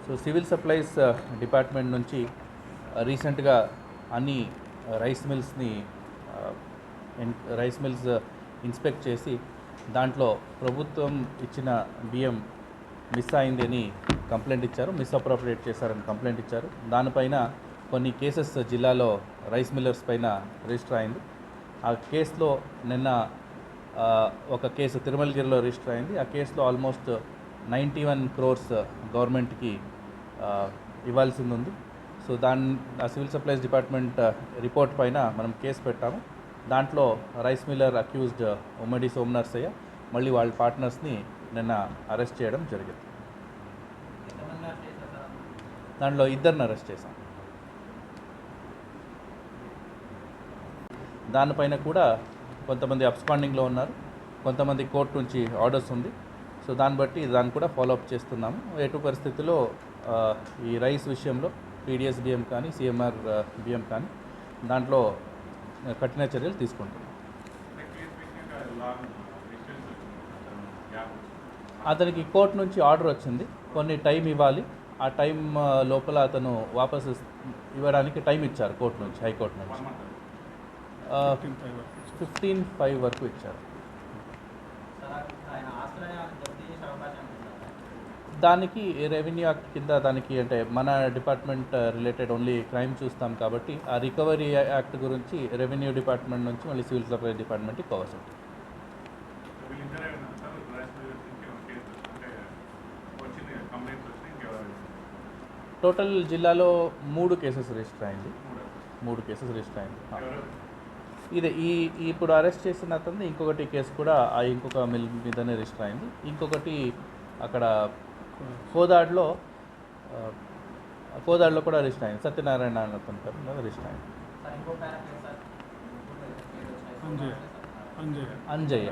So civil supplies department నుంచి రీసెంట్గా అన్ని రైస్ మిల్స్ని ఇన్స్పెక్ట్ చేసి దాంట్లో ప్రభుత్వం ఇచ్చిన బియ్యం మిస్ అయింది అని కంప్లైంట్ ఇచ్చారు, మిస్అప్రోప్రియేట్ చేశారని కంప్లైంట్ ఇచ్చారు. దానిపైన కొన్ని కేసెస్ జిల్లాలో రైస్ మిల్లర్స్ పైన రిజిస్టర్ అయింది. ఆ కేసులో నిన్న ఒక కేసు తిరుమలగిరిలో రిజిస్టర్ అయింది. ఆ కేసులో ఆల్మోస్ట్ 91 crores గవర్నమెంట్కి ఇవ్వాల్సింది ఉంది. సో ఆ సివిల్ సప్లైస్ డిపార్ట్మెంట్ రిపోర్ట్ పైన మనం కేసు పెట్టాము. దాంట్లో రైస్ మిల్లర్ అక్యూజ్డ్ ఉమ్మడి సోమనర్సయ్య మళ్ళీ వాళ్ళ పార్ట్నర్స్ని నిన్న అరెస్ట్ చేయడం జరిగింది. దాంట్లో 2 అరెస్ట్ చేశాం. దానిపైన కూడా కొంతమంది అబ్స్కాండింగ్లో ఉన్నారు, కొంతమంది కోర్టు నుంచి ఆర్డర్స్ ఉంది. సో దాన్ని కూడా ఫాలోఅప్ చేస్తున్నాము. ఎటు పరిస్థితుల్లో ఈ రైస్ విషయంలో పీడిఎస్ బియ్యం కానీ సిఎంఆర్ బియ్యం కానీ దాంట్లో కఠిన చర్యలు తీసుకుంటున్నాం. అతనికి కోర్టు నుంచి ఆర్డర్ వచ్చింది, కొన్ని టైం ఇవ్వాలి. ఆ టైం లోపల అతను వాపసు ఇవ్వడానికి టైం ఇచ్చారు కోర్టు నుంచి, హైకోర్టు నుంచి 15/5 వరకు ఇచ్చారు. దానికి రెవెన్యూ యాక్ట్ కింద దానికి అంటే మన డిపార్ట్మెంట్ రిలేటెడ్ ఓన్లీ క్రైమ్ చూస్తాం కాబట్టి ఆ రికవరీ యాక్ట్ గురించి రెవెన్యూ డిపార్ట్మెంట్ నుంచి మళ్ళీ సివిల్ సప్లై డిపార్ట్మెంట్కి కవర్స్ ఉంటుంది. టోటల్ జిల్లాలో 3 కేసెస్ రిజిస్టర్ అయింది. 3 కేసెస్ రిజిస్టర్ అయింది. ఇదే ఇప్పుడు అరెస్ట్ చేసిన అతను ఇంకొకటి కేసు కూడా ఇంకొక మిల్ మీదనే రిజిస్టర్ అయింది. ఇంకొకటి అక్కడ కోదాడలో కూడా రిజిస్టర్ అయింది. సత్యనారాయణ అతని పేరు రిజిస్టర్ అయింది. అంజయ్య